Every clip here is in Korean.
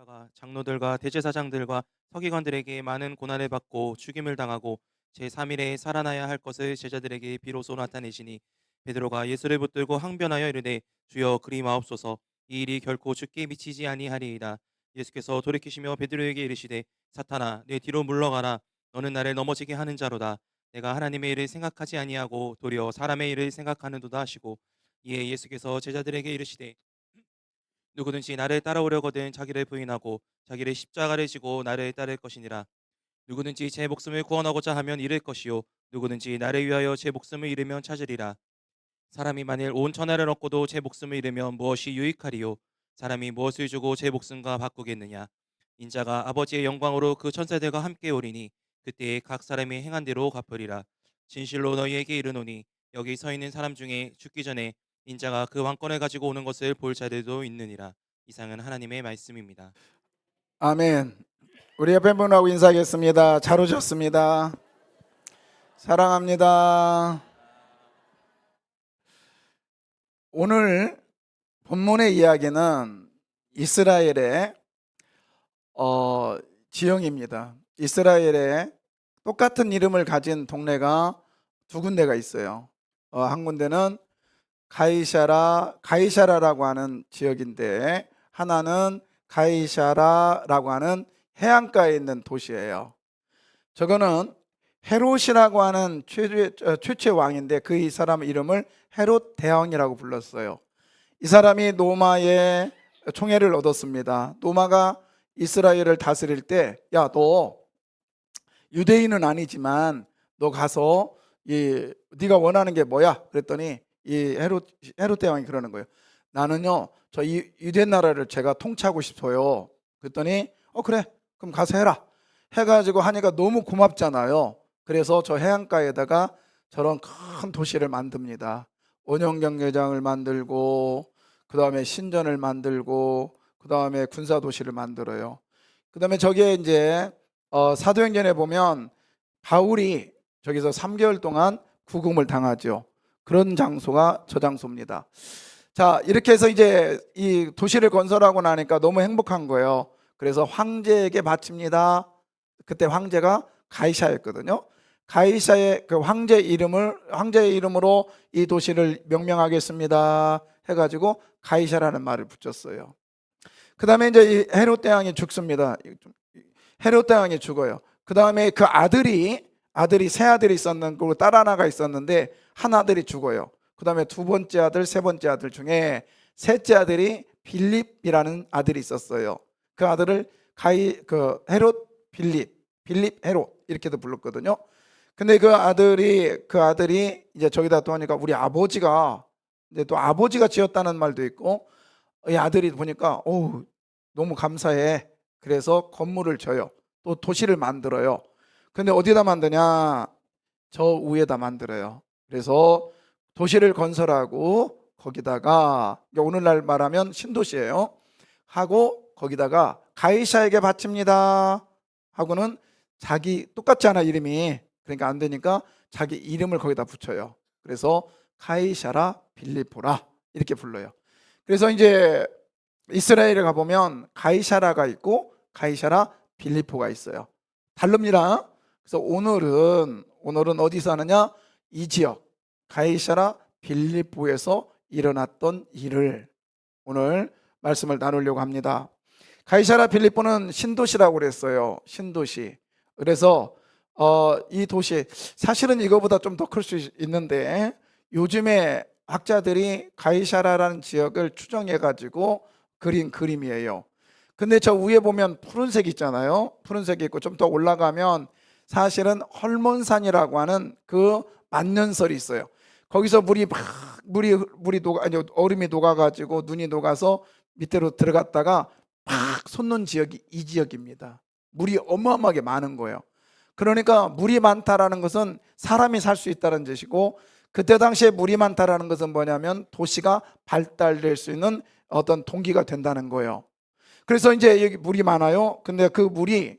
돌아가 장로들과 대제사장들과 서기관들에게 많은 고난을 받고 죽임을 당하고 제3일에 살아나야 할 것을 제자들에게 비로소 나타내시니 베드로가 예수를 붙들고 항변하여 이르되 주여 그리 마옵소서 이 일이 결코 죽게 미치지 아니하리이다. 예수께서 돌이키시며 베드로에게 이르시되 사탄아 내 뒤로 물러가라 너는 나를 넘어지게 하는 자로다. 내가 하나님의 일을 생각하지 아니하고 도리어 사람의 일을 생각하는도다 하시고 이에 예수께서 제자들에게 이르시되 누구든지 나를 따라오려거든 자기를 부인하고 자기를 십자가를 지고 나를 따를 것이니라. 누구든지 제 목숨을 구원하고자 하면 잃을 것이요 누구든지 나를 위하여 제 목숨을 잃으면 찾으리라. 사람이 만일 온 천하를 얻고도 제 목숨을 잃으면 무엇이 유익하리요? 사람이 무엇을 주고 제 목숨과 바꾸겠느냐? 인자가 아버지의 영광으로 그 천사들과 함께 오리니 그때에 각 사람이 행한 대로 갚으리라. 진실로 너희에게 이르노니 여기 서 있는 사람 중에 죽기 전에 인자가 그 왕권을 가지고 오는 것을 볼 자들도 있느니라. 이상은 하나님의 말씀입니다. 아멘. 우리 옆에 분하고 인사하겠습니다. 잘 오셨습니다. 사랑합니다. 오늘 본문의 이야기는 이스라엘의 지형입니다. 이스라엘에 똑같은 이름을 가진 동네가 두 군데가 있어요. 한 군데는 가이사라라고 하는 지역인데, 하나는 가이사라라고 하는 해안가에 있는 도시예요. 저거는 헤롯이라고 하는 최초의 왕인데 그 이 사람 이름을 헤롯 대왕이라고 불렀어요. 이 사람이 노마의 총애를 얻었습니다. 노마가 이스라엘을 다스릴 때, 야, 너 유대인은 아니지만 너 가서 네가 원하는 게 뭐야? 그랬더니 이 헤롯 대왕이 그러는 거예요. 나는요, 저 유대 나라를 제가 통치하고 싶어요. 그랬더니 그래, 그럼 가서 해라. 해가지고 하니까 너무 고맙잖아요. 그래서 저 해안가에다가 저런 큰 도시를 만듭니다. 원형경제장을 만들고, 그 다음에 신전을 만들고, 그 다음에 군사도시를 만들어요. 그 다음에 저기에 이제 사도행전에 보면 바울이 저기서 3개월 동안 구금을 당하죠. 그런 장소가 저 장소입니다. 자, 이렇게 해서 이제 이 도시를 건설하고 나니까 너무 행복한 거예요. 그래서 황제에게 바칩니다. 그때 황제가 가이사였거든요. 가이사의 그 황제의 이름으로 이 도시를 명명하겠습니다 해가지고 가이사라는 말을 붙였어요. 그 다음에 이제 이 헤롯 대왕이 죽습니다. 헤롯 대왕이 죽어요. 그 다음에 그 아들이 세 아들이 있었는데, 그리고 딸 하나가 있었는데 한 아들이 죽어요. 그 다음에 두 번째 아들, 세 번째 아들 중에 셋째 아들이 빌립이라는 아들이 있었어요. 그 아들을 헤롯 빌립 헤롯 이렇게도 불렀거든요. 근데 그 아들이 이제 저기다 또 하니까 우리 아버지가, 이제 또 아버지가 지었다는 말도 있고, 이 아들이 보니까 너무 감사해. 그래서 건물을 져요. 또 도시를 만들어요. 근데 어디다 만드냐? 저 위에다 만들어요. 그래서 도시를 건설하고 거기다가, 오늘날 말하면 신도시예요. 하고 거기다가 가이사에게 바칩니다 하고는 자기 똑같지 않아 이름이. 그러니까 안 되니까 자기 이름을 거기다 붙여요. 그래서 가이사라 빌리포라 이렇게 불러요. 그래서 이제 이스라엘에 가보면 가이사라가 있고 가이사라 빌리포가 있어요. 다릅니다. 그래서 오늘은 어디서 하느냐? 이 지역 가이사라 빌리포에서 일어났던 일을 오늘 말씀을 나누려고 합니다. 가이사라 빌리포는 신도시라고 그랬어요. 신도시. 그래서 이 도시, 사실은 이거보다 좀 더 클 수 있는데 요즘에 학자들이 가이사라라는 지역을 추정해 가지고 그린 그림이에요. 근데 저 위에 보면 푸른색 있잖아요. 푸른색이 있고 좀 더 올라가면 사실은 헐몬산이라고 하는 그 만년설이 있어요. 거기서 얼음이 녹아가지고 눈이 녹아서 밑으로 들어갔다가 팍 솟는 지역이 이 지역입니다. 물이 어마어마하게 많은 거예요. 그러니까 물이 많다라는 것은 사람이 살 수 있다는 뜻이고, 그때 당시에 물이 많다라는 것은 뭐냐면 도시가 발달될 수 있는 어떤 동기가 된다는 거예요. 그래서 이제 여기 물이 많아요. 근데 그 물이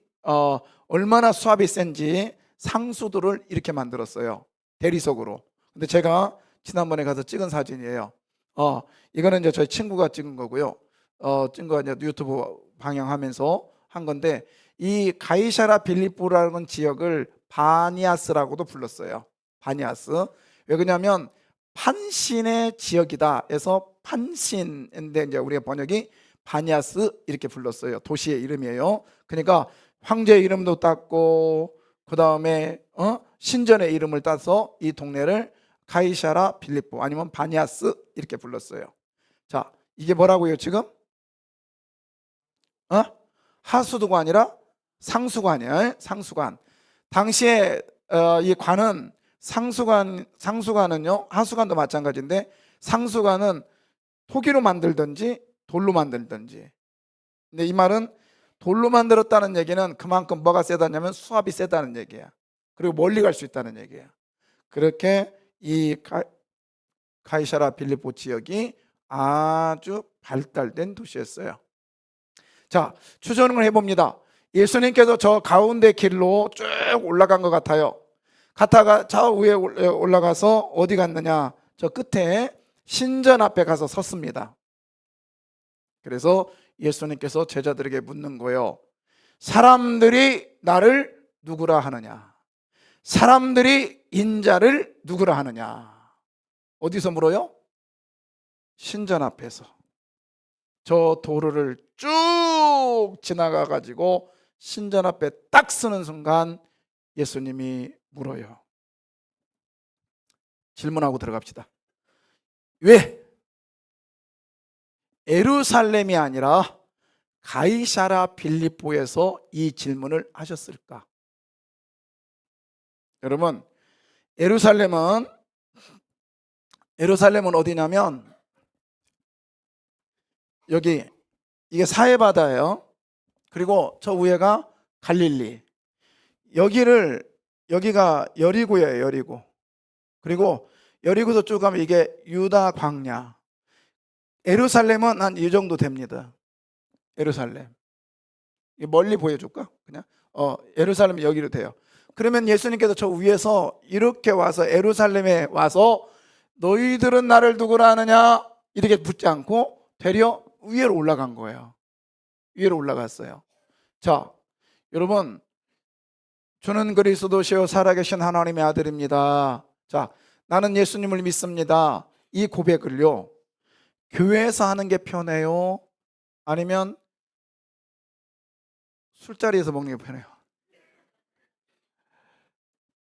얼마나 수압이 센지 상수도를 이렇게 만들었어요. 대리석으로. 근데 제가 지난번에 가서 찍은 사진이에요. 이거는 이제 저희 친구가 찍은 거고요. 찍은 거 이제 유튜브 방영하면서 한 건데, 이 가이사라 빌립보라는 지역을 바니아스라고도 불렀어요. 바니아스. 왜 그러냐면 판신의 지역이다 해서 판신인데 이제 우리가 번역이 바니아스 이렇게 불렀어요. 도시의 이름이에요. 그러니까 황제의 이름도 땄고 그 다음에 신전의 이름을 따서 이 동네를 가이사라 빌립보 아니면 바니아스 이렇게 불렀어요. 자, 이게 뭐라고요 지금? 하수도가 아니라 상수관이에요. 상수관. 당시에 이 관은 상수관은요, 하수관도 마찬가지인데 상수관은 토기로 만들든지 돌로 만들든지. 근데 이 말은 돌로 만들었다는 얘기는 그만큼 뭐가 세다냐면 수압이 세다는 얘기야. 그리고 멀리 갈 수 있다는 얘기야. 그렇게 이 가이사라 빌립보 지역이 아주 발달된 도시였어요. 자, 추정을 해봅니다. 예수님께서 저 가운데 길로 쭉 올라간 것 같아요. 갔다가 저 위에 올라가서 어디 갔느냐? 저 끝에 신전 앞에 가서 섰습니다. 그래서 예수님께서 제자들에게 묻는 거예요. 사람들이 나를 누구라 하느냐? 사람들이 인자를 누구라 하느냐? 어디서 물어요? 신전 앞에서. 저 도로를 쭉 지나가 가지고 신전 앞에 딱 서는 순간 예수님이 물어요. 질문하고 들어갑시다. 왜 예루살렘이 아니라 가이사라 빌립보에서 이 질문을 하셨을까? 여러분, 예루살렘은 어디냐면 여기 이게 사해바다예요. 그리고 저 위에가 갈릴리. 여기가 여리고예요. 여리고. 그리고 여리고서 쭉 가면 이게 유다 광야. 예루살렘은 한 이 정도 됩니다. 예루살렘. 멀리 보여줄까? 그냥 예루살렘이 여기로 돼요. 그러면 예수님께서 저 위에서 이렇게 와서 예루살렘에 와서 너희들은 나를 누구라 하느냐? 이렇게 묻지 않고 되려 위로 올라간 거예요. 위로 올라갔어요. 자, 여러분, 주는 그리스도시요 살아계신 하나님의 아들입니다. 자, 나는 예수님을 믿습니다. 이 고백을요, 교회에서 하는 게 편해요? 아니면 술자리에서 먹는 게 편해요?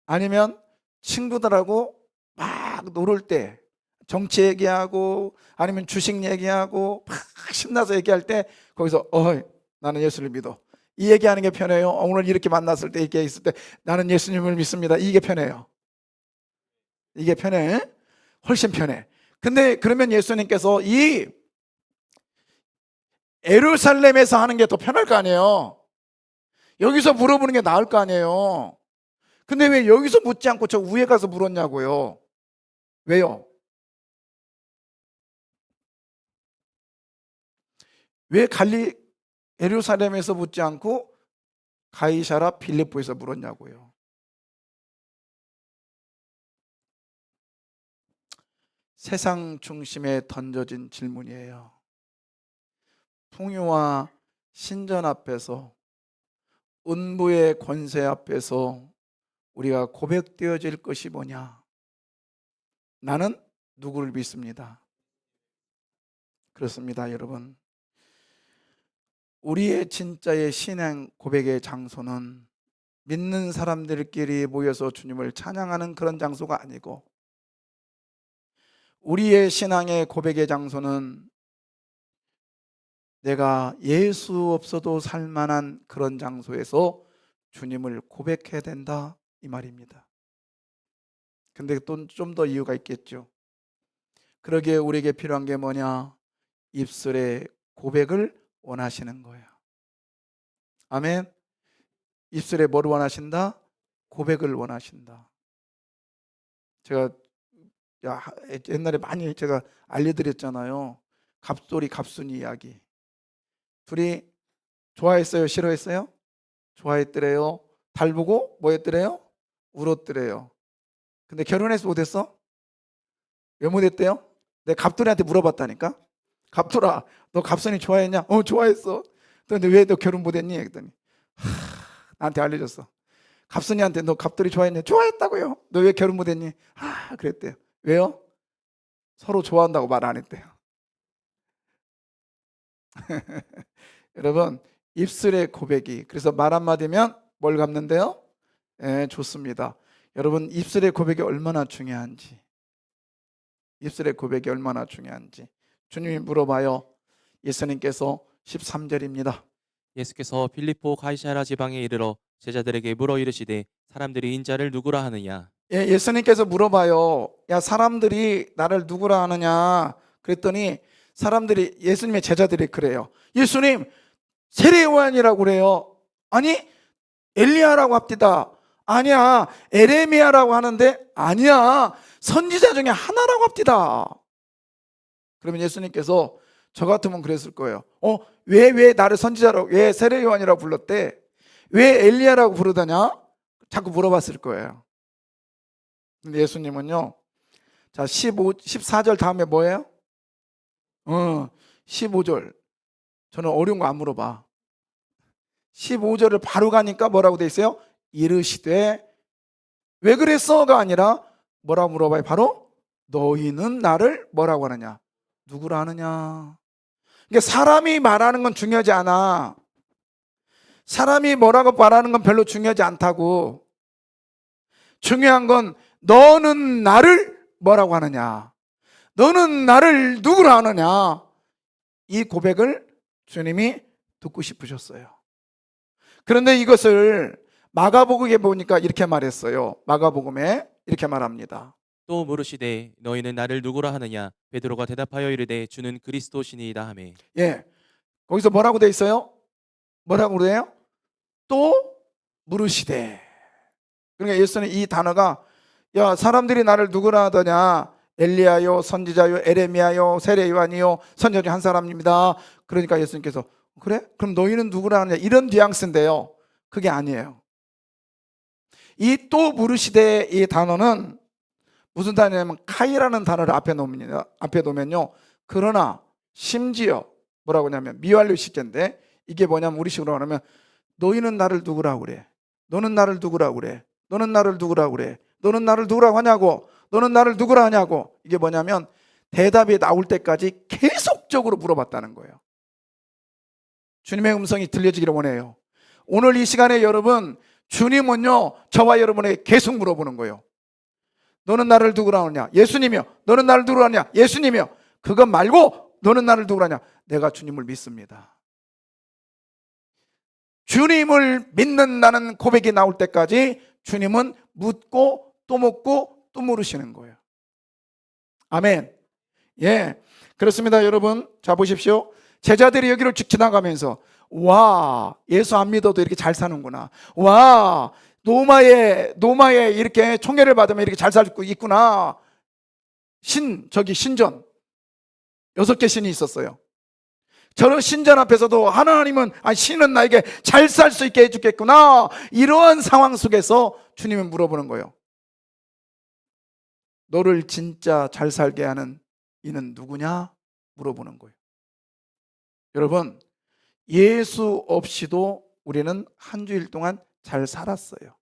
아니면 친구들하고 막 놀을 때 정치 얘기하고 아니면 주식 얘기하고 막 신나서 얘기할 때 거기서 나는 예수를 믿어, 이 얘기하는 게 편해요? 오늘 이렇게 만났을 때 이렇게 있을 때 나는 예수님을 믿습니다, 이게 편해요? 이게 편해? 훨씬 편해. 근데 그러면 예수님께서 이 예루살렘에서 하는 게 더 편할 거 아니에요? 여기서 물어보는 게 나을 거 아니에요? 근데 왜 여기서 묻지 않고 저 위에 가서 물었냐고요? 왜요? 왜 예루살렘에서 묻지 않고 가이사라 빌립보에서 물었냐고요? 세상 중심에 던져진 질문이에요. 풍요와 신전 앞에서, 운부의 권세 앞에서 우리가 고백되어질 것이 뭐냐? 나는 누구를 믿습니다. 그렇습니다, 여러분. 우리의 진짜의 신앙 고백의 장소는 믿는 사람들끼리 모여서 주님을 찬양하는 그런 장소가 아니고, 우리의 신앙의 고백의 장소는 내가 예수 없어도 살만한 그런 장소에서 주님을 고백해야 된다, 이 말입니다. 근데 또 좀 더 이유가 있겠죠. 그러기에 우리에게 필요한 게 뭐냐? 입술의 고백을 원하시는 거예요. 아멘. 입술에 뭘 원하신다? 고백을 원하신다. 제가 옛날에 많이 제가 알려드렸잖아요. 갑돌이 갑순이 이야기. 둘이 좋아했어요? 싫어했어요? 좋아했더래요. 달 보고 뭐 했더래요? 울었더래요. 근데 결혼해서 못했어? 왜 못했대요? 내가 갑돌이한테 물어봤다니까. 갑돌아, 너 갑순이 좋아했냐? 좋아했어. 근데 왜 너 결혼 못했니? 그랬더니 나한테 알려줬어. 갑순이한테 너 갑돌이 좋아했냐? 좋아했다고요. 너 왜 결혼 못했니? 그랬대요. 왜요? 서로 좋아한다고 말 안 했대요. 여러분, 입술의 고백이, 그래서 말 한마디면 뭘 갚는데요? 예, 좋습니다. 여러분, 입술의 고백이 얼마나 중요한지, 입술의 고백이 얼마나 중요한지 주님이 물어봐요. 예수님께서 13절입니다. 예수께서 빌립보 가이사랴 지방에 이르러 제자들에게 물어 이르시되 사람들이 인자를 누구라 하느냐. 예, 예수님께서 물어봐요. 야, 사람들이 나를 누구라 하느냐? 그랬더니 사람들이, 예수님의 제자들이 그래요. 예수님, 세례 요한이라고 그래요. 아니, 엘리야라고 합디다. 아니야, 에레미야라고 하는데 아니야, 선지자 중에 하나라고 합디다. 그러면 예수님께서 저 같으면 그랬을 거예요. 왜 나를 선지자라고, 왜 세례 요한이라고 불렀대? 왜 엘리야라고 부르더냐? 자꾸 물어봤을 거예요. 근데 예수님은요, 자, 14절 다음에 뭐예요? 15절. 저는 어려운 거 안 물어봐. 15절을 바로 가니까 뭐라고 돼 있어요? 이르시되, 왜 그랬어가 아니라 뭐라고 물어봐요? 바로 너희는 나를 뭐라고 하느냐? 누구라 하느냐? 그러니까 사람이 말하는 건 중요하지 않아. 사람이 뭐라고 말하는 건 별로 중요하지 않다고. 중요한 건 너는 나를 뭐라고 하느냐? 너는 나를 누구라 하느냐? 이 고백을 주님이 듣고 싶으셨어요. 그런데 이것을 마가복음에 보니까 이렇게 말했어요. 마가복음에 이렇게 말합니다. 또 물으시되 너희는 나를 누구라 하느냐. 베드로가 대답하여 이르되 주는 그리스도시니이다 하매. 예, 거기서 뭐라고 돼 있어요? 뭐라고 그래요? 또 물으시되. 그러니까 예수는 이 단어가, 야, 사람들이 나를 누구라 하더냐? 엘리야요, 선지자요, 에레미야요, 세례 요한이요, 선지자 중 한 사람입니다. 그러니까 예수님께서 그래? 그럼 너희는 누구라 하느냐? 이런 뉘앙스인데요, 그게 아니에요. 이 또 물으시되 이 단어는 무슨 단어냐면 카이라는 단어를 앞에 놓으면요, 그러나 심지어 뭐라고 하냐면 미완료 시제인데, 이게 뭐냐면 우리식으로 하면 너희는 나를 누구라고 그래? 너는 나를 누구라고 그래? 너는 나를 누구라고 그래? 너는 나를 누구라고 하냐고? 너는 나를 누구라 하냐고? 이게 뭐냐면 대답이 나올 때까지 계속적으로 물어봤다는 거예요. 주님의 음성이 들려지기를 원해요. 오늘 이 시간에 여러분, 주님은요, 저와 여러분에게 계속 물어보는 거예요. 너는 나를 누구라 하느냐? 예수님이요. 너는 나를 누구라 하느냐? 예수님이요. 그것 말고 너는 나를 누구라 하냐? 내가 주님을 믿습니다. 주님을 믿는다는 고백이 나올 때까지 주님은 묻고 또 묻고 또 물으시는 거예요. 아멘. 예, 그렇습니다. 여러분, 자 보십시오. 제자들이 여기를 쭉 지나가면서 와, 예수 안 믿어도 이렇게 잘 사는구나. 와, 노마에 이렇게 총애를 받으면 이렇게 잘 살고 있구나. 저기 신전 6개 신이 있었어요. 저런 신전 앞에서도 하나님은, 신은 나에게 잘 살 수 있게 해주겠구나. 이러한 상황 속에서 주님은 물어보는 거예요. 너를 진짜 잘 살게 하는 이는 누구냐? 물어보는 거예요. 여러분, 예수 없이도 우리는 한 주일 동안 잘 살았어요.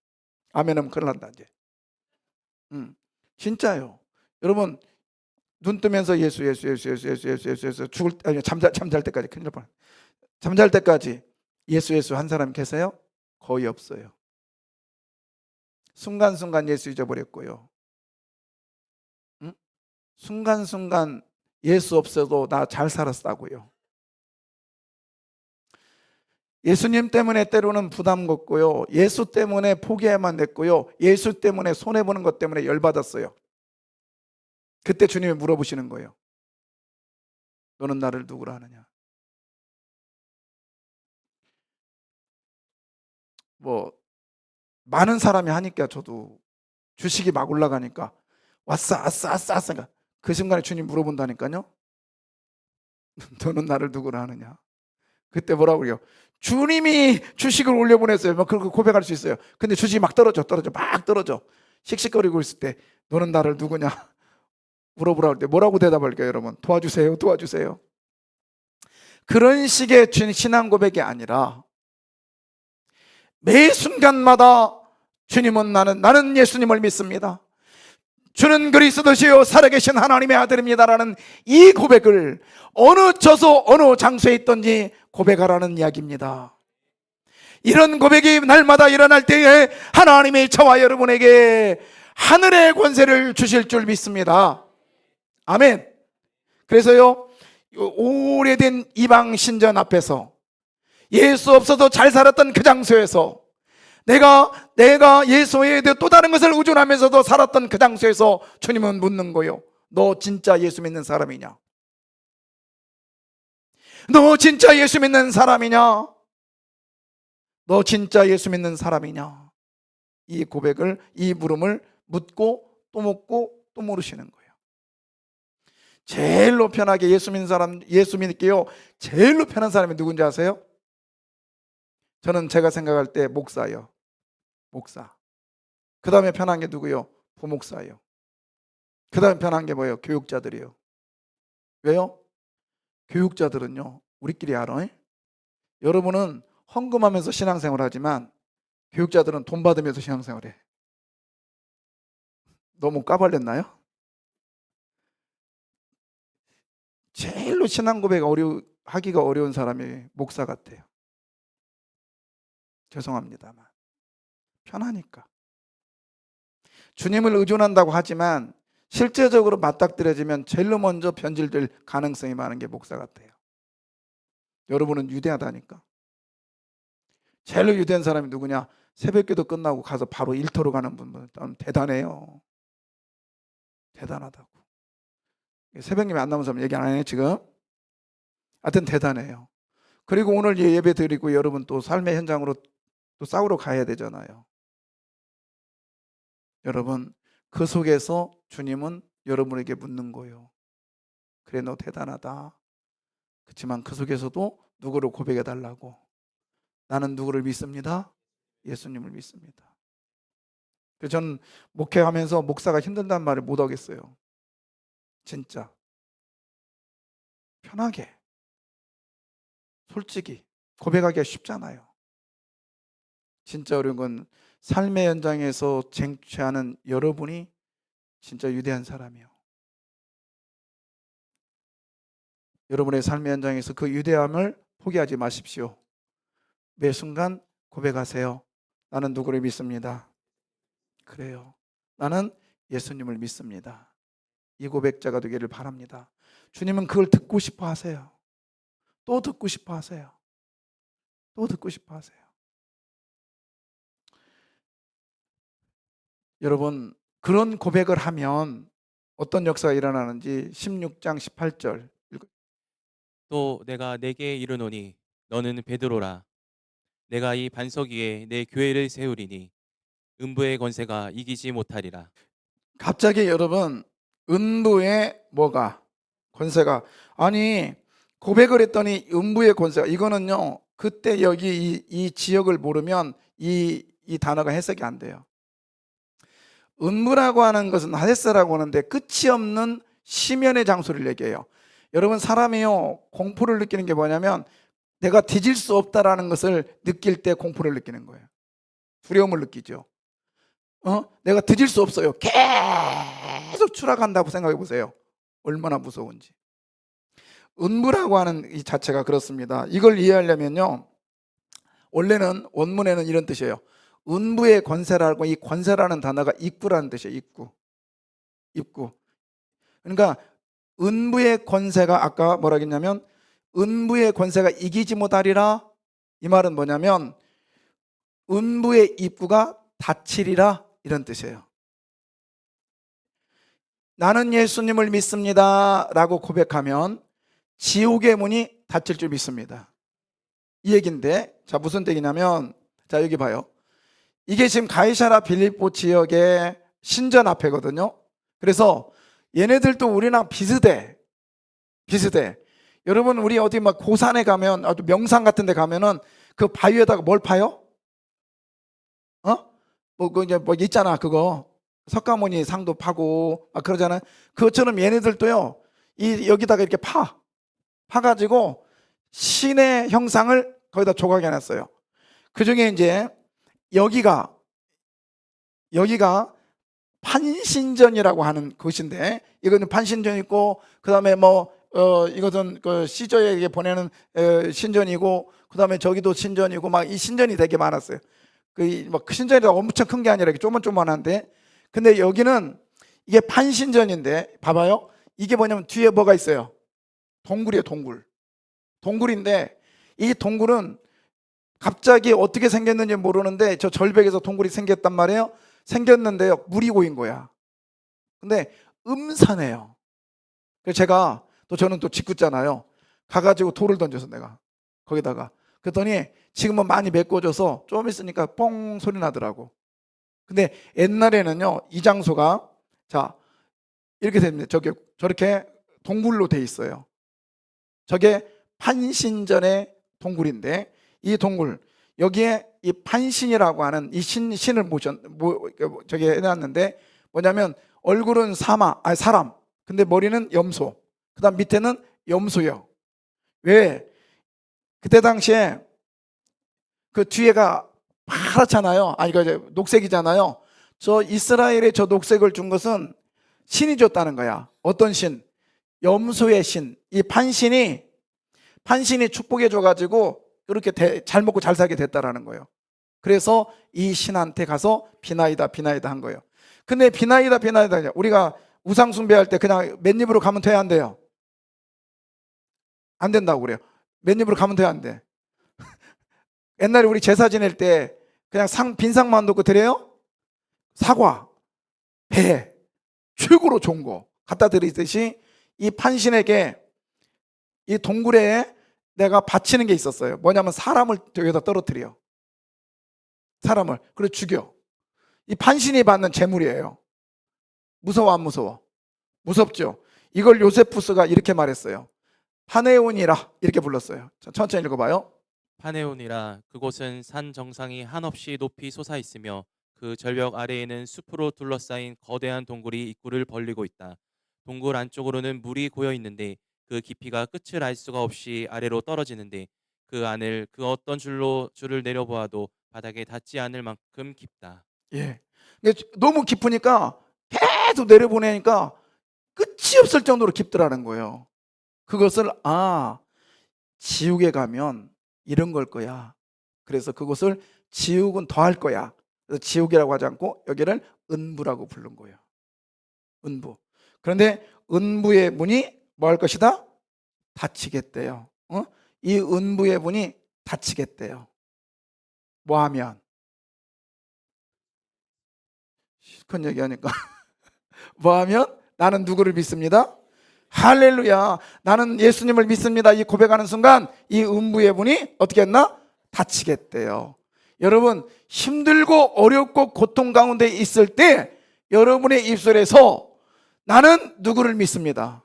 아멘하면 큰일 난다 이제. 진짜요. 여러분, 눈 뜨면서 예수 잠잘 때까지, 큰일 날 뻔. 잠잘 때까지 예수 한 사람 계세요? 거의 없어요. 순간순간 예수 잊어버렸고요. 순간순간 예수 없어도 나 잘 살았다고요. 예수님 때문에 때로는 부담 걷고요, 예수 때문에 포기해야만 됐고요, 예수 때문에 손해보는 것 때문에 열받았어요. 그때 주님이 물어보시는 거예요. 너는 나를 누구라 하느냐? 많은 사람이 하니까 저도 주식이 막 올라가니까 아싸 그 순간에 주님 물어본다니까요. 너는 나를 누구라 하느냐? 그때 뭐라고 그래요? 주님이 주식을 올려보냈어요. 막 그렇게 고백할 수 있어요. 근데 주식이 막 떨어져. 씩씩거리고 있을 때 너는 나를 누구냐? 물어보라 할 때 뭐라고 대답할까요, 여러분? 도와주세요. 그런 식의 신앙 고백이 아니라 매 순간마다 주님은 나는 예수님을 믿습니다. 주는 그리스도시요 살아계신 하나님의 아들입니다라는 이 고백을 어느 처소 어느 장소에 있든지 고백하라는 이야기입니다. 이런 고백이 날마다 일어날 때에 하나님이 저와 여러분에게 하늘의 권세를 주실 줄 믿습니다. 아멘. 그래서요, 오래된 이방 신전 앞에서 예수 없어도 잘 살았던 그 장소에서 내가 예수 외에 또 다른 것을 의존하면서도 살았던 그 장소에서 주님은 묻는 거예요. 너 진짜 예수 믿는 사람이냐? 너 진짜 예수 믿는 사람이냐? 너 진짜 예수 믿는 사람이냐? 이 고백을, 이 물음을 묻고 또 묻고 또 물으시는 거예요. 제일로 편하게 예수 믿는 사람, 예수 믿을게요. 제일로 편한 사람이 누군지 아세요? 저는 제가 생각할 때 목사예요. 목사. 그 다음에 편한 게 누구요? 부목사예요. 그 다음에 편한 게 뭐예요? 교육자들이에요. 왜요? 교육자들은요, 우리끼리 알아. 여러분은 헌금하면서 신앙생활 하지만 교육자들은 돈 받으면서 신앙생활 해. 너무 까발렸나요? 제일로 신앙 고백 하기가 어려운 사람이 목사 같아요. 죄송합니다만 편하니까. 주님을 의존한다고 하지만 실제적으로 맞닥뜨려지면 제일로 먼저 변질될 가능성이 많은 게 목사 같아요. 여러분은 유대하다니까. 제일로 유대한 사람이 누구냐? 새벽기도 끝나고 가서 바로 일터로 가는 분은 대단해요. 대단하다고. 새벽님이 안 나온 사람 얘기 안 해요 지금? 하여튼 대단해요. 그리고 오늘 예배 드리고 여러분 또 삶의 현장으로 또 싸우러 가야 되잖아요. 여러분, 그 속에서 주님은 여러분에게 묻는 거예요. 그래, 너 대단하다. 그렇지만 그 속에서도 누구를 고백해 달라고. 나는 누구를 믿습니다? 예수님을 믿습니다. 그래서 저는 목회하면서 목사가 힘든다는 말을 못 하겠어요. 진짜 편하게 솔직히 고백하기가 쉽잖아요. 진짜 어려운 건 삶의 현장에서 쟁취하는 여러분이 진짜 위대한 사람이에요. 여러분의 삶의 현장에서 그 위대함을 포기하지 마십시오. 매 순간 고백하세요. 나는 누구를 믿습니다. 그래요. 나는 예수님을 믿습니다. 이 고백자가 되기를 바랍니다. 주님은 그걸 듣고 싶어 하세요. 또 듣고 싶어 하세요. 또 듣고 싶어 하세요. 여러분, 그런 고백을 하면 어떤 역사가 일어나는지 16장 18절 또 내가 내게 이르노니 너는 베드로라. 내가 이 반석 위에 내 교회를 세우리니 음부의 권세가 이기지 못하리라. 갑자기 여러분 음부의 뭐가 권세가 아니 고백을 했더니 음부의 권세가 이거는요 그때 여기 이 지역을 모르면 이 단어가 해석이 안 돼요. 음부라고 하는 것은 하데스라고 하는데 끝이 없는 심연의 장소를 얘기해요. 여러분 사람이요 공포를 느끼는 게 뭐냐면 내가 뒤질 수 없다라는 것을 느낄 때 공포를 느끼는 거예요. 두려움을 느끼죠. 내가 뒤질 수 없어요. 계속 추락한다고 생각해 보세요. 얼마나 무서운지. 음부라고 하는 이 자체가 그렇습니다. 이걸 이해하려면요 원래는 원문에는 이런 뜻이에요. 음부의 권세라고 이 권세라는 단어가 입구라는 뜻이에요. 입구. 그러니까 음부의 권세가 아까 뭐라 했냐면 음부의 권세가 이기지 못하리라. 이 말은 뭐냐면 음부의 입구가 닫히리라 이런 뜻이에요. 나는 예수님을 믿습니다 라고 고백하면 지옥의 문이 닫힐 줄 믿습니다. 이 얘기인데 자 무슨 얘기냐면 자 여기 봐요. 이게 지금 가이사라 빌립보 지역의 신전 앞에거든요. 그래서 얘네들도 우리랑 비슷해. 여러분 우리 어디 막 고산에 가면 아주 명산 같은 데 가면은 그 바위에다가 뭘 파요? 뭐 있잖아 그거 석가모니 상도 파고 막 그러잖아요. 그것처럼 얘네들도요 여기다가 이렇게 파가지고 신의 형상을 거기다 조각해 놨어요. 그 중에 이제 여기가 판신전이라고 하는 것인데, 이거는 판신전 있고, 그 다음에 이것은 그 시저에게 보내는 신전이고, 그 다음에 저기도 신전이고, 막 이 신전이 되게 많았어요. 그 신전이 엄청 큰 게 아니라 이렇게 조그만한데, 근데 여기는 이게 판신전인데, 봐봐요. 이게 뭐냐면 뒤에 뭐가 있어요? 동굴이에요, 동굴. 동굴인데, 이 동굴은 갑자기 어떻게 생겼는지 모르는데 저 절벽에서 동굴이 생겼단 말이에요. 생겼는데요, 물이 고인 거야. 근데 음산해요. 그래서 저는 또 짓궂잖아요. 가가지고 돌을 던져서 내가 거기다가, 그랬더니 지금은 많이 메꿔져서 좀 있으니까 뽕 소리 나더라고. 근데 옛날에는요, 이 장소가 자 이렇게 됩니다. 저렇게 동굴로 돼 있어요. 저게 판신전의 동굴인데, 이 동굴 여기에 이 판신이라고 하는 이 신을 저기 해놨는데, 뭐냐면 얼굴은 사람, 근데 머리는 염소, 그 다음 밑에는 염소요. 왜? 그때 당시에 그 뒤에가 파랗잖아요. 이거 이제 녹색이잖아요. 저 이스라엘에 저 녹색을 준 것은 신이 줬다는 거야. 어떤 신? 염소의 신. 이 판신이 축복해 줘가지고 그렇게 잘 먹고 잘 살게 됐다라는 거예요. 그래서 이 신한테 가서 비나이다 한 거예요. 근데 비나이다 우리가 우상 숭배할 때 그냥 맨입으로 가면 돼야 안 돼요? 안 된다고 그래요. 맨입으로 가면 돼야 안 돼? 옛날에 우리 제사 지낼 때 그냥 빈상만 놓고 드려요? 사과, 배, 최고로 좋은 거 갖다 드리듯이 이 판신에게 이 동굴에 내가 바치는 게 있었어요. 뭐냐면 사람을 여기다 떨어뜨려. 사람을. 그리고 죽여. 이 판신이 받는 재물이에요. 무서워 안 무서워? 무섭죠. 이걸 요세푸스가 이렇게 말했어요. 파네온이라 이렇게 불렀어요. 천천히 읽어봐요. 파네온이라 그곳은 산 정상이 한없이 높이 솟아 있으며 그 절벽 아래에는 숲으로 둘러싸인 거대한 동굴이 입구를 벌리고 있다. 동굴 안쪽으로는 물이 고여 있는데 그 깊이가 끝을 알 수가 없이 아래로 떨어지는데 그 안을 그 어떤 줄을 내려보아도 바닥에 닿지 않을 만큼 깊다. 예. 이게 너무 깊으니까 계속 내려보내니까 끝이 없을 정도로 깊더라는 거예요. 그것을 지옥에 가면 이런 걸 거야. 그래서 그곳을 지옥은 더 할 거야. 그래서 지옥이라고 하지 않고 여기를 은부라고 부른 거예요. 은부. 그런데 은부의 문이 뭐 할 것이다? 닫히겠대요. 이 은부의 문이 닫히겠대요. 뭐 하면? 실컷 얘기하니까 뭐 하면? 나는 누구를 믿습니다? 할렐루야. 나는 예수님을 믿습니다. 이 고백하는 순간 이 음부의 문이 어떻게 했나? 닫히겠대요. 여러분, 힘들고 어렵고 고통 가운데 있을 때 여러분의 입술에서 나는 누구를 믿습니다?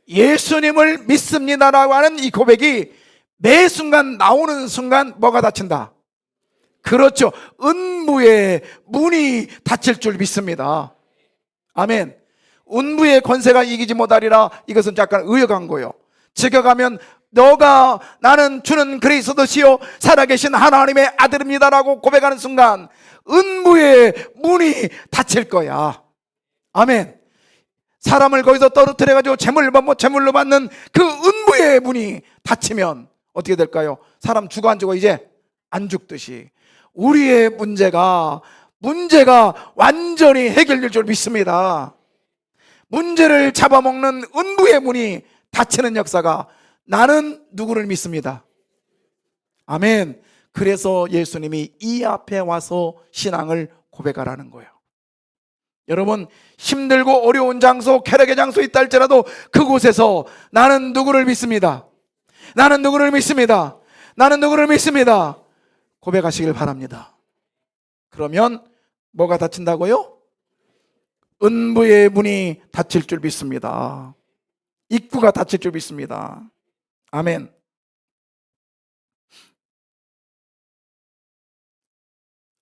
예수님을 믿습니다라고 하는 이 고백이 매 순간 나오는 순간 뭐가 닫힌다? 그렇죠. 은부의 문이 닫힐 줄 믿습니다. 아멘. 은부의 권세가 이기지 못하리라. 이것은 약간 의역한 거예요. 지켜가면 나는 주는 그리스도시요 살아계신 하나님의 아들입니다라고 고백하는 순간 은부의 문이 닫힐 거야. 아멘. 사람을 거기서 떨어뜨려가지고 재물로 받는 그 은부의 문이 닫히면 어떻게 될까요? 사람 죽어 안 죽어? 이제 안 죽듯이 우리의 문제가 완전히 해결될 줄 믿습니다. 문제를 잡아먹는 은부의 문이 닫히는 역사가 나는 누구를 믿습니다. 아멘. 그래서 예수님이 이 앞에 와서 신앙을 고백하라는 거예요. 여러분, 힘들고 어려운 장소, 쾌락의 장소 있다 할지라도 그곳에서 나는 누구를 믿습니다. 나는 누구를 믿습니다. 나는 누구를 믿습니다. 고백하시길 바랍니다. 그러면 뭐가 닫힌다고요? 은부의 문이 닫힐 줄 믿습니다. 입구가 닫힐 줄 믿습니다. 아멘.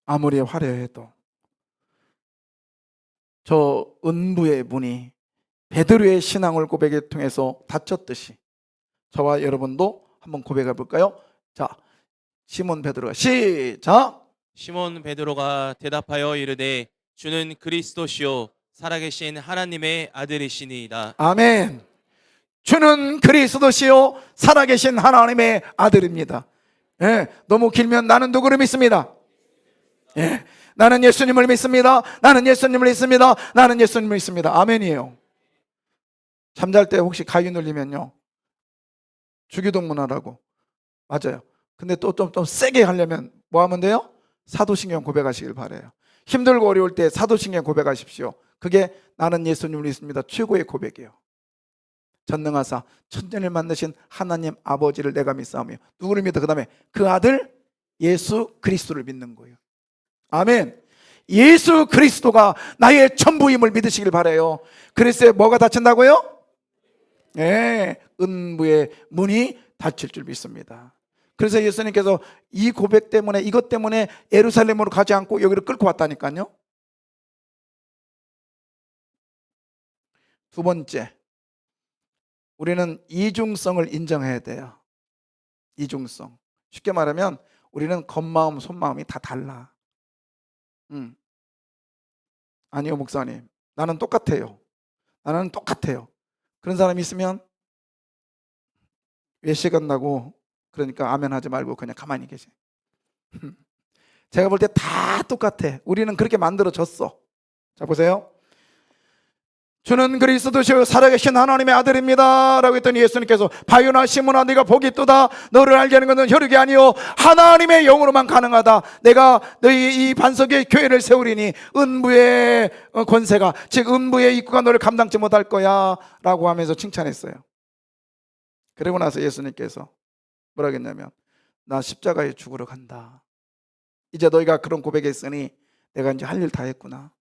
아무리 화려해도 저 은부의 문이 베드로의 신앙을 고백을 통해서 닫혔듯이 저와 여러분도 한번 고백해 볼까요? 자, 시몬 베드로가 시작. 시몬 베드로가 대답하여 이르되 주는 그리스도시요 살아계신 하나님의 아들이시니이다. 아멘. 주는 그리스도시요 살아계신 하나님의 아들입니다. 예, 너무 길면 나는 누구를 믿습니다. 예, 나는 예수님을 믿습니다. 나는 예수님을 믿습니다. 나는 예수님을 믿습니다. 아멘이에요. 잠잘 때 혹시 가위 눌리면요 주기도문하라고. 맞아요. 근데 또 좀 세게 하려면 뭐 하면 돼요? 사도신경 고백하시길 바라요. 힘들고 어려울 때 사도신경 고백하십시오. 그게 나는 예수님을 믿습니다 최고의 고백이에요. 전능하사 천년을 만드신 하나님 아버지를 내가 믿사오며 누구를 믿어? 그 다음에 그 아들 예수 그리스도를 믿는 거예요. 아멘. 예수 그리스도가 나의 전부임을 믿으시길 바라요. 그리스도에 뭐가 닫힌다고요? 예, 은부의 문이 닫힐 줄 믿습니다. 그래서 예수님께서 이 고백 때문에, 이것 때문에 예루살렘으로 가지 않고 여기를 끌고 왔다니까요. 두 번째, 우리는 이중성을 인정해야 돼요. 이중성. 쉽게 말하면 우리는 겉마음, 속마음이 다 달라. 아니요, 목사님. 나는 똑같아요. 나는 똑같아요. 그런 사람이 있으면 외시 간다고 그러니까 아멘 하지 말고 그냥 가만히 계시. 제가 볼 때 다 똑같아. 우리는 그렇게 만들어졌어. 자, 보세요. 주는 그리스도시요 살아계신 하나님의 아들입니다 라고 했더니 예수님께서 바요나 시몬아 네가 복이 있도다. 너를 알게 하는 것은 혈육이 아니요 하나님의 영으로만 가능하다. 내가 너희 이 반석의 교회를 세우리니 은부의 권세가, 즉 은부의 입구가 너를 감당치 못할 거야 라고 하면서 칭찬했어요. 그리고 나서 예수님께서 뭐라 했냐면 나 십자가에 죽으러 간다. 이제 너희가 그런 고백했으니 내가 이제 할 일 다 했구나.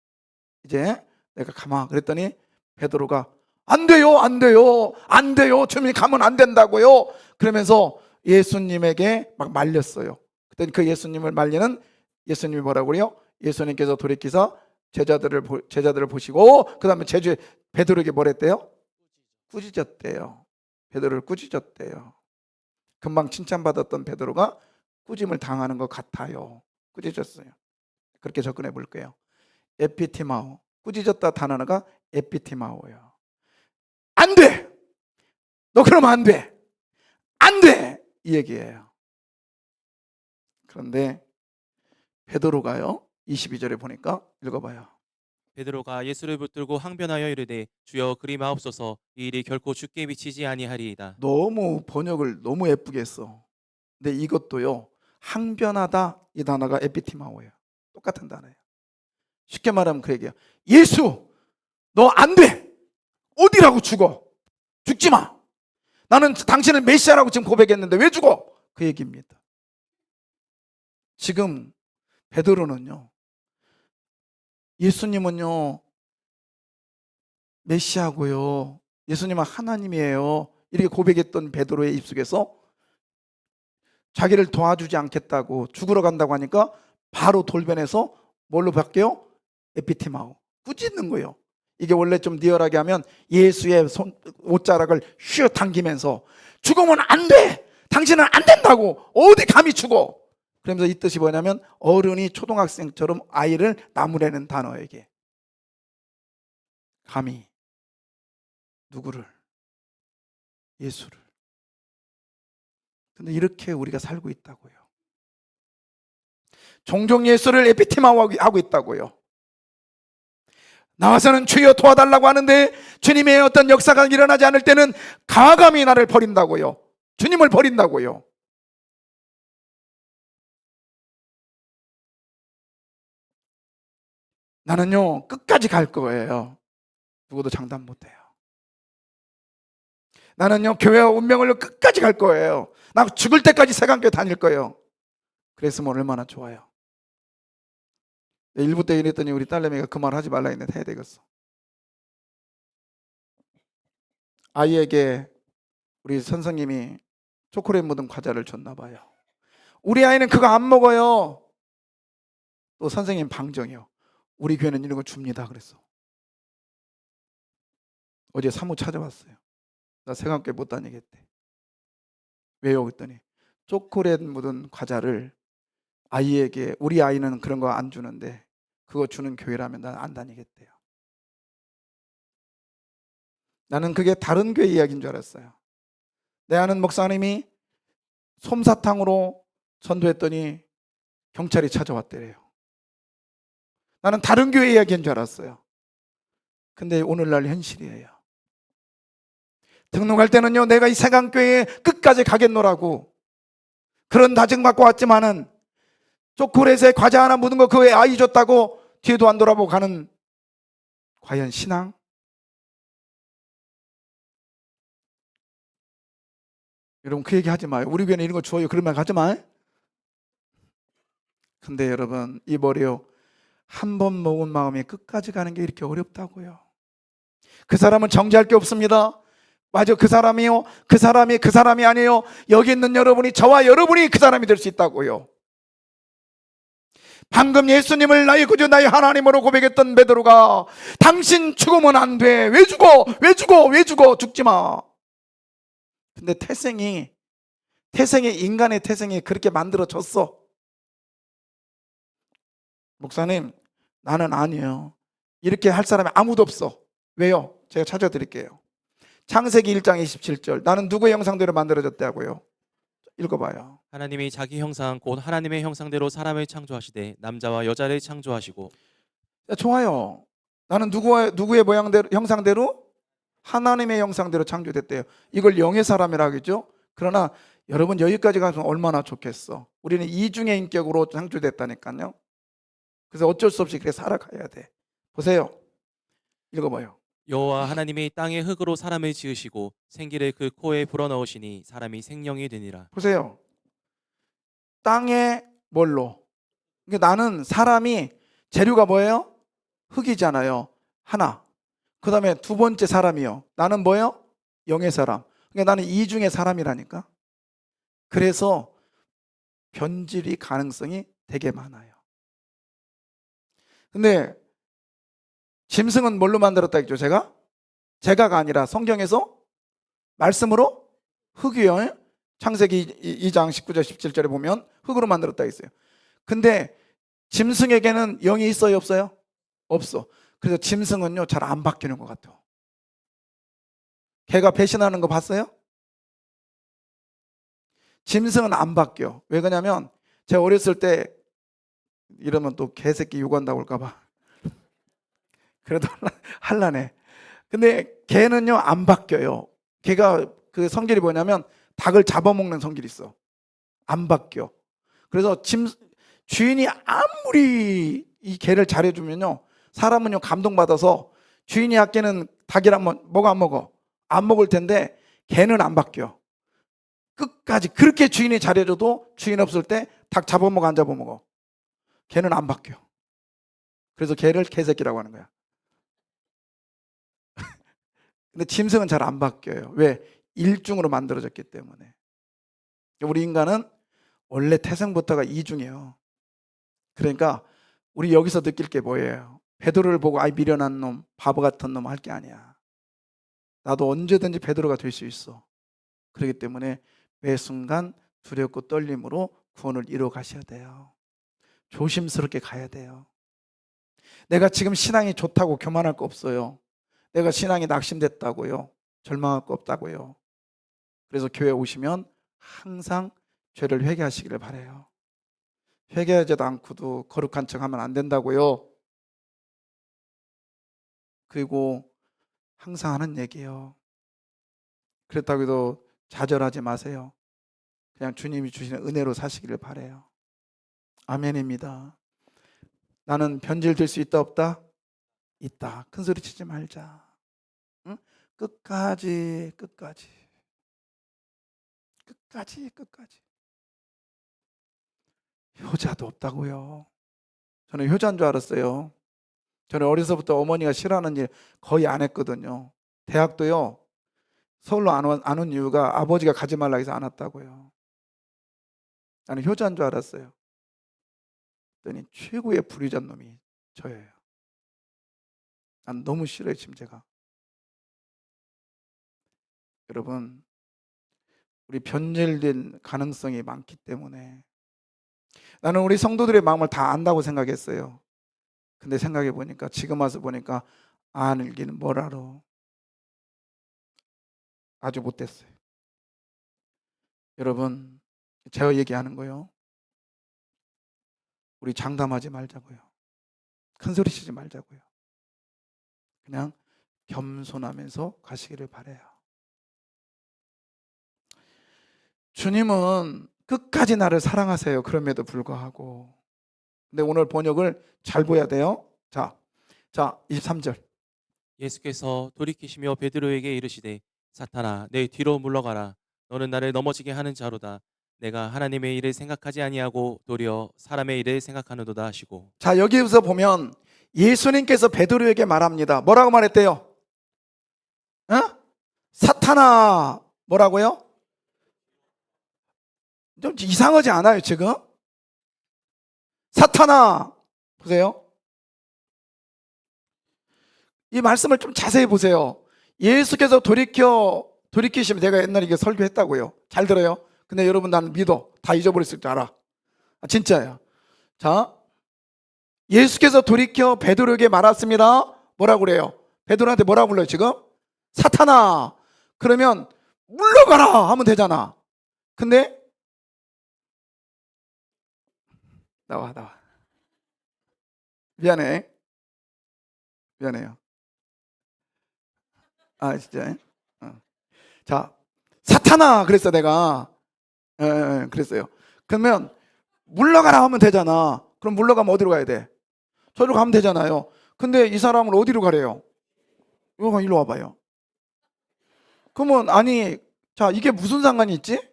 이제 내가 가마. 그랬더니 베드로가 안 돼요, 안 돼요, 안 돼요. 주님 가면 안 된다고요. 그러면서 예수님에게 막 말렸어요. 그때 그 예수님을 말리는 예수님이 뭐라고 그래요? 예수님께서 돌이키사 제자들을 보시고 그 다음에 베드로에게 뭐랬대요? 꾸짖었대요. 베드로를 꾸짖었대요. 금방 칭찬받았던 베드로가 꾸짐을 당하는 것 같아요. 꾸짖었어요. 그렇게 접근해 볼게요. 에피티마오. 꾸짖었다 단어가 에피티마오예요. 안 돼! 너 그러면 안 돼! 안 돼! 이 얘기예요. 그런데 베드로가요 22절에 보니까 읽어봐요. 베드로가 예수를 붙들고 항변하여 이르되 주여 그리 마옵소서 이 일이 결코 주께 미치지 아니하리이다. 너무 번역을 너무 예쁘게 했어. 근데 이것도요 항변하다 이 단어가 에피티마오예요. 똑같은 단어예요. 쉽게 말하면 그 얘기야. 예수 너 안 돼. 어디라고 죽어. 죽지 마. 나는 당신은 메시아라고 지금 고백했는데 왜 죽어. 그 얘기입니다. 지금 베드로는요 예수님은요 메시아고요 예수님은 하나님이에요 이렇게 고백했던 베드로의 입속에서 자기를 도와주지 않겠다고 죽으러 간다고 하니까 바로 돌변해서 뭘로 바뀌어요? 에피티마오. 꾸짖는 거예요. 이게 원래 좀 리얼하게 하면 예수의 옷자락을 휘어 당기면서 죽으면 안 돼! 당신은 안 된다고! 어디 감히 죽어! 그러면서 이 뜻이 뭐냐면 어른이 초등학생처럼 아이를 나무라는 단어에게 감히 누구를? 예수를. 근데 이렇게 우리가 살고 있다고요. 종종 예수를 에피티마하고 있다고요. 나와서는 주여 도와달라고 하는데 주님의 어떤 역사가 일어나지 않을 때는 가감히 나를 버린다고요. 주님을 버린다고요. 나는요 끝까지 갈 거예요. 누구도 장담 못해요. 나는요 교회와 운명을 끝까지 갈 거예요. 나 죽을 때까지 세강교회 다닐 거예요. 그랬으면 얼마나 좋아요. 일부 때 이랬더니 우리 딸내미가 그 말 하지 말라 했는데 해야 되겠어. 아이에게 우리 선생님이 초콜릿 묻은 과자를 줬나 봐요. 우리 아이는 그거 안 먹어요. 또 선생님 방정이요. 우리 교회는 이런 거 줍니다 그랬어. 어제 사무 찾아왔어요. 나 세강교회 못 다니겠대. 왜요? 그랬더니 초콜릿 묻은 과자를 아이에게, 우리 아이는 그런 거 안 주는데 그거 주는 교회라면 난 안 다니겠대요. 나는 그게 다른 교회 이야기인 줄 알았어요. 내 아는 목사님이 솜사탕으로 전도했더니 경찰이 찾아왔대요. 나는 다른 교회 이야기인 줄 알았어요. 근데 오늘날 현실이에요. 등록할 때는요, 내가 이 세강교회에 끝까지 가겠노라고 그런 다짐 갖고 왔지만은 초콜릿에 과자 하나 묻은 거 그거에 아이 줬다고 뒤에도 안 돌아보고 가는 과연 신앙? 여러분 그 얘기 하지 마요. 우리 교회는 이런 거 주어요. 그런 말 하지 마. 근데 여러분 이 머리요, 한 번 먹은 마음이 끝까지 가는 게 이렇게 어렵다고요. 그 사람은 정죄할 게 없습니다. 맞아, 그 사람이요, 그 사람이 아니에요. 여기 있는 여러분이, 저와 여러분이 그 사람이 될 수 있다고요. 방금 예수님을 나의 구주 나의 하나님으로 고백했던 베드로가 당신 죽으면 안 돼. 왜 죽어? 왜 죽어? 왜 죽어? 죽지 마. 근데 태생이 인간의 태생이 그렇게 만들어졌어. 목사님, 나는 아니에요. 이렇게 할 사람이 아무도 없어. 왜요? 제가 찾아드릴게요. 창세기 1장 27절. 나는 누구의 형상대로 만들어졌다고요? 읽어봐요. 하나님이 자기 형상 곧 하나님의 형상대로 사람을 창조하시되 남자와 여자를 창조하시고. 자, 좋아요. 나는 누구의 모양대로, 형상대로? 하나님의 형상대로 창조됐대요. 이걸 영의 사람이라 하겠죠? 그러나 여러분 여기까지 가서 얼마나 좋겠어. 우리는 이중의 인격으로 창조됐다니까요. 그래서 어쩔 수 없이 그렇게 살아가야 돼. 보세요. 읽어봐요. 여호와 하나님이 땅의 흙으로 사람을 지으시고 생기를 그 코에 불어넣으시니 사람이 생명이 되니라. 보세요. 땅에 뭘로? 그러니까 나는 사람이 재료가 뭐예요? 흙이잖아요. 하나. 그 다음에 두 번째 사람이요. 나는 뭐예요? 영의 사람. 그러니까 나는 이중의 사람이라니까. 그래서 변질이 가능성이 되게 많아요. 근데 짐승은 뭘로 만들었다 했죠? 제가가 아니라 성경에서 말씀으로 흙이요. 창세기 2장 19절 17절에 보면 흙으로 만들었다 했어요. 근데 짐승에게는 영이 있어요, 없어요? 없어. 그래서 짐승은요 잘 안 바뀌는 것 같아요. 개가 배신하는 거 봤어요? 짐승은 안 바뀌어. 왜 그러냐면 제가 어렸을 때 이러면 또 개새끼 욕한다고 할까봐 그래도 할라네. 근데 개는요 안 바뀌어요. 개가 그 성질이 뭐냐면 닭을 잡아먹는 성질이 있어. 안 바뀌어. 그래서 주인이 아무리 이 개를 잘해주면요 사람은요 감동받아서 주인이 아끼는 닭이라면 뭐가 안 먹어? 안 먹을 텐데 개는 안 바뀌어. 끝까지 그렇게 주인이 잘해줘도 주인 없을 때 닭 잡아먹어 안 잡아먹어? 개는 안 바뀌어. 그래서 개를 개새끼라고 하는 거야. 근데 짐승은 잘 안 바뀌어요. 왜? 일중으로 만들어졌기 때문에. 우리 인간은 원래 태생부터가 이중이에요. 그러니까 우리 여기서 느낄 게 뭐예요? 베드로를 보고 아이 미련한 놈, 바보 같은 놈 할 게 아니야. 나도 언제든지 베드로가 될 수 있어. 그렇기 때문에 매 순간 두렵고 떨림으로 구원을 이루어 가셔야 돼요. 조심스럽게 가야 돼요. 내가 지금 신앙이 좋다고 교만할 거 없어요. 내가 신앙이 낙심됐다고요. 절망할 거 없다고요. 그래서 교회 오시면 항상 죄를 회개하시기를 바라요. 회개하지도 않고도 거룩한 척 하면 안 된다고요. 그리고 항상 하는 얘기예요. 그렇다고 해도 좌절하지 마세요. 그냥 주님이 주시는 은혜로 사시기를 바라요. 아멘입니다. 나는 변질될 수 있다 없다? 있다. 큰 소리 치지 말자. 응? 끝까지. 효자도 없다고요. 저는 효자인 줄 알았어요. 저는 어려서부터 어머니가 싫어하는 일 거의 안 했거든요. 대학도요. 서울로 안 온 이유가 아버지가 가지 말라 해서 안 왔다고요. 나는 효자인 줄 알았어요. 그랬더니 최고의 불효자인 놈이 저예요. 난 너무 싫어요, 지금 제가. 여러분, 우리 변질된 가능성이 많기 때문에 나는 우리 성도들의 마음을 다 안다고 생각했어요. 근데 생각해 보니까 지금 와서 보니까 알기는 뭘 알아. 아주 못됐어요. 여러분, 제가 얘기하는 거요. 우리 장담하지 말자고요. 큰 소리 치지 말자고요. 그냥 겸손하면서 가시기를 바라요. 주님은 끝까지 나를 사랑하세요. 그럼에도 불구하고. 근데 오늘 번역을 잘 보여야 돼요. 자, 23절. 예수께서 돌이키시며 베드로에게 이르시되 사탄아 내 뒤로 물러가라. 너는 나를 넘어지게 하는 자로다. 내가 하나님의 일을 생각하지 아니하고 도리어 사람의 일을 생각하는도다 하시고. 자, 여기서 보면 예수님께서 베드로에게 말합니다. 뭐라고 말했대요? 어? 사탄아, 뭐라고요? 좀 이상하지 않아요, 지금? 사탄아, 보세요. 이 말씀을 좀 자세히 보세요. 예수께서 돌이키시면, 제가 옛날에 이게 설교했다고요. 잘 들어요. 근데 여러분, 나는 믿어. 다 잊어버렸을 줄 알아. 진짜예요. 자, 예수께서 돌이켜 베드로에게 말했습니다. 뭐라고 그래요? 베드로한테 뭐라고 불러요, 지금? 사탄아, 그러면 물러가라 하면 되잖아. 근데 나와. 미안해요. 진짜. 자, 사탄아 그랬어 내가. 그랬어요. 그러면 물러가라 하면 되잖아. 그럼 물러가면 어디로 가야 돼? 저리로 가면 되잖아요. 근데 이 사람을 어디로 가래요? 일로 와봐요. 그러면 자, 이게 무슨 상관이 있지?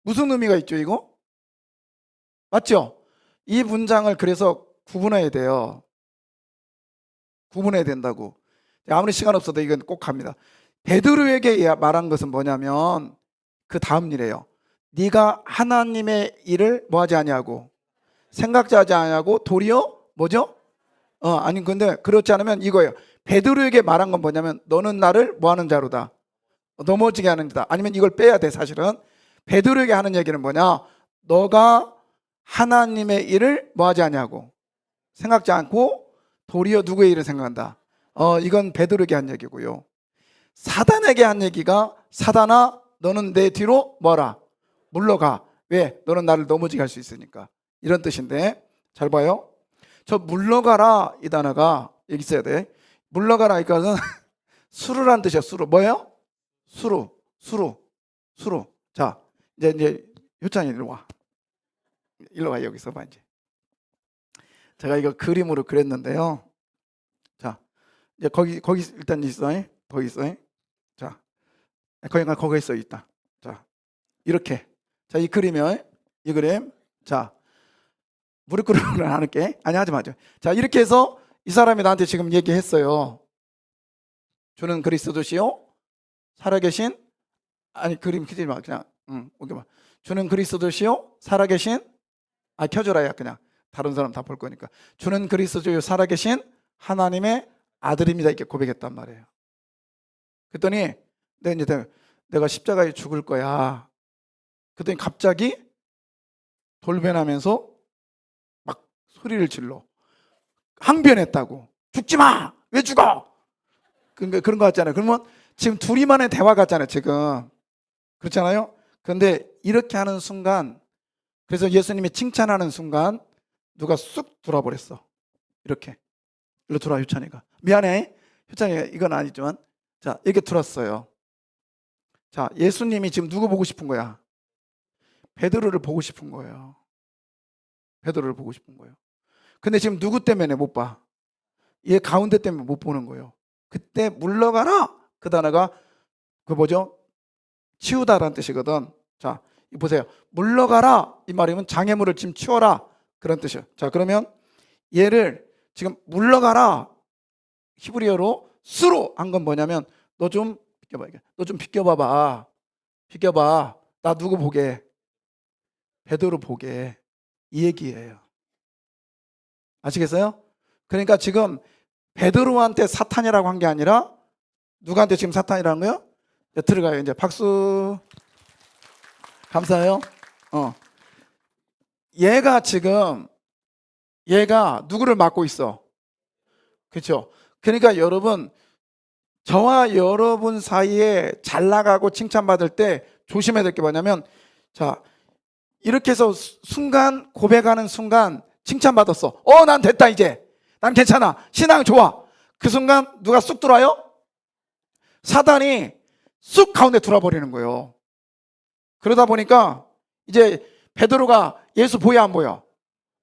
무슨 의미가 있죠, 이거? 맞죠? 이 문장을 그래서 구분해야 돼요. 구분해야 된다고. 아무리 시간 없어도 이건 꼭 합니다. 베드로에게 말한 것은 뭐냐면 그 다음 일이에요. 네가 하나님의 일을 뭐하지 아니하고 생각하지 아니하고 도리어 뭐죠? 근데 그렇지 않으면 이거예요. 베드로에게 말한 건 뭐냐면 너는 나를 뭐하는 자로다. 넘어지게 하는 자다. 아니면 이걸 빼야 돼. 사실은 베드로에게 하는 얘기는 뭐냐? 너가 하나님의 일을 뭐하지 아니하고 생각지 않고 도리어 누구의 일을 생각한다. 이건 베드로에게 한 얘기고요. 사단에게 한 얘기가 사단아 너는 내 뒤로 뭐라? 물러가. 왜? 너는 나를 넘어지게 할 수 있으니까. 이런 뜻인데 잘 봐요. 저 물러가라 이 단어가 여기 있어야 돼. 물러가라 이것은 수루란 뜻이야. 수루. 뭐예요? 수루. 자, 이제 효찬이 일로 와. 여기서 봐 이제. 제가 이거 그림으로 그렸는데요. 자, 이제 거기 일단 있어. 거기 있어. 자, 거기 있어 있다. 자, 이렇게. 자, 이 그림이요. 이 그림. 자, 무릎 꿇으면 안 할게. 하지 마죠. 자, 이렇게 해서 이 사람이 나한테 지금 얘기했어요. 주는 그리스도시요 살아계신 그림 켜지 마. 그냥 오케이 봐. 주는 그리스도시요 살아계신 켜줘라야 그냥 다른 사람 다 볼 거니까. 주는 그리스도시요 살아계신 하나님의 아들입니다. 이렇게 고백했단 말이에요. 그랬더니 내가 십자가에 죽을 거야. 그랬더니 갑자기 돌변하면서 막 소리를 질러. 항변했다고. 죽지 마! 왜 죽어? 그런 거 같잖아요. 그러면 지금 둘이만의 대화 같잖아요. 지금. 그렇잖아요. 그런데 이렇게 하는 순간, 그래서 예수님이 칭찬하는 순간 누가 쑥 돌아버렸어. 이렇게. 일로 돌아, 효찬이가. 미안해. 효찬이가 이건 아니지만. 자, 이렇게 돌았어요. 자, 예수님이 지금 누구 보고 싶은 거야? 베드로를 보고 싶은 거예요. 베드로를 보고 싶은 거예요. 근데 지금 누구 때문에 못 봐? 얘 가운데 때문에 못 보는 거예요. 그때 물러가라! 그 단어가 그 뭐죠? 치우다라는 뜻이거든. 자, 보세요. 물러가라! 이 말이면 장애물을 지금 치워라. 그런 뜻이에요. 자, 그러면 얘를 지금 물러가라! 히브리어로 수로 한 건 뭐냐면 너 좀 비켜봐. 너 좀 비켜봐봐. 비켜봐. 나 누구 보게? 베드로 보게. 이 얘기예요. 아시겠어요? 그러니까 지금 베드로한테 사탄이라고 한 게 아니라 누구한테 지금 사탄이라는 거예요? 들어가요. 이제 박수. 감사해요. 얘가 지금 얘가 누구를 맡고 있어? 그렇죠? 그러니까 여러분, 저와 여러분 사이에 잘 나가고 칭찬받을 때 조심해야 될 게 뭐냐면, 자, 이렇게 해서 순간 고백하는 순간 칭찬받았어. 난 됐다 이제. 난 괜찮아. 신앙 좋아. 그 순간 누가 쑥 들어와요? 사단이 쑥 가운데 들어버리는 거예요. 그러다 보니까 이제 베드로가 예수 보여 안 보여?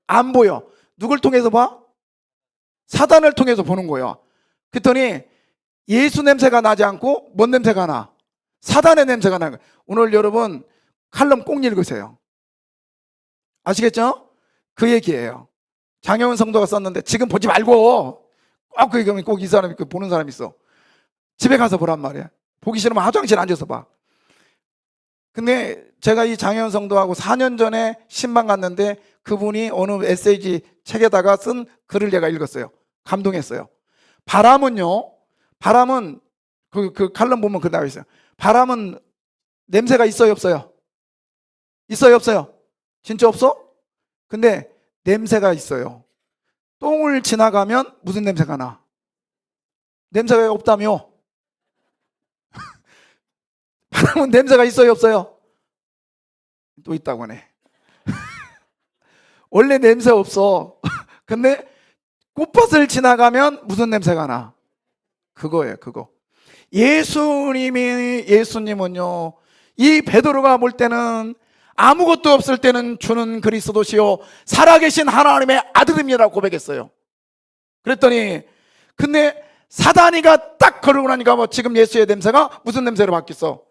안 보여. 누굴 통해서 봐? 사단을 통해서 보는 거예요. 그랬더니 예수 냄새가 나지 않고 뭔 냄새가 나? 사단의 냄새가 나는 거예요. 오늘 여러분 칼럼 꼭 읽으세요. 아시겠죠? 그 얘기예요. 장혜원 성도가 썼는데 지금 보지 말고 꼭 이 사람이 보는 사람이 있어. 집에 가서 보란 말이야. 보기 싫으면 화장실 앉아서 봐. 근데 제가 이 장혜원 성도하고 4년 전에 신방 갔는데 그분이 어느 에세이지 책에다가 쓴 글을 제가 읽었어요. 감동했어요. 바람은 그 칼럼 보면 그 나와 있어요. 바람은 냄새가 있어요, 없어요? 있어요, 없어요? 진짜 없어? 근데 냄새가 있어요. 똥을 지나가면 무슨 냄새가 나? 냄새가 없다며? 바람은 냄새가 있어요, 없어요? 또 있다고 하네. 원래 냄새 없어. 근데 꽃밭을 지나가면 무슨 냄새가 나? 그거예요, 그거. 예수님은요, 이 베드로가 볼 때는 아무것도 없을 때는 주는 그리스도시요 살아계신 하나님의 아들입니다라고 고백했어요. 그랬더니 근데 사단이가 딱 그러고 나니까 지금 예수의 냄새가 무슨 냄새로 바뀌었어?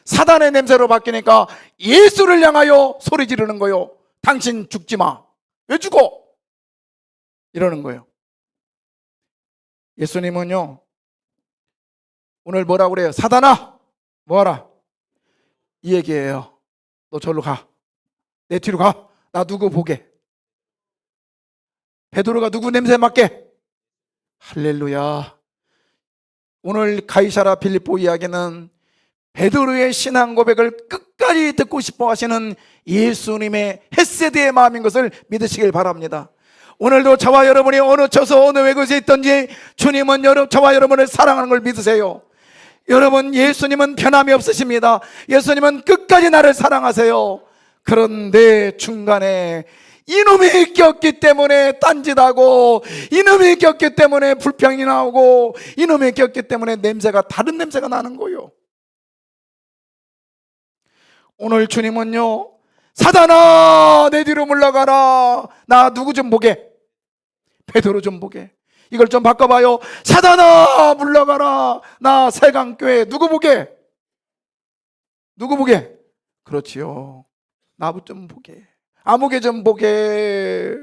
사단의 냄새로 바뀌니까 예수를 향하여 소리 지르는 거요. 당신 죽지 마. 왜 죽어? 이러는 거예요. 예수님은요, 오늘 뭐라고 그래요? 사단아, 뭐하라? 이 얘기예요. 너 절로 가. 내 뒤로 가. 나 누구 보게. 베드로가 누구 냄새 맡게? 할렐루야. 오늘 가이사라 빌립보 이야기는 베드로의 신앙 고백을 끝까지 듣고 싶어 하시는 예수님의 헤세드의 마음인 것을 믿으시길 바랍니다. 오늘도 저와 여러분이 어느 처소 어느 외국에 있든지 주님은 저와 여러분을 사랑하는 걸 믿으세요. 여러분, 예수님은 변함이 없으십니다. 예수님은 끝까지 나를 사랑하세요. 그런데 중간에 이놈이 꼈기 때문에 딴짓하고, 이놈이 꼈기 때문에 불평이 나오고, 이놈이 꼈기 때문에 다른 냄새가 나는 거예요. 오늘 주님은요, 사단아 내 뒤로 물러가라. 나 누구 좀 보게. 베드로 좀 보게. 이걸 좀 바꿔봐요. 사단아 물러가라. 나 세강교회 누구 보게? 누구 보게? 그렇지요. 나부 좀 보게. 아무개 좀 보게.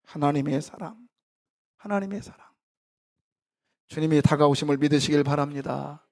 하나님의 사랑, 하나님의 사랑. 주님이 다가오심을 믿으시길 바랍니다.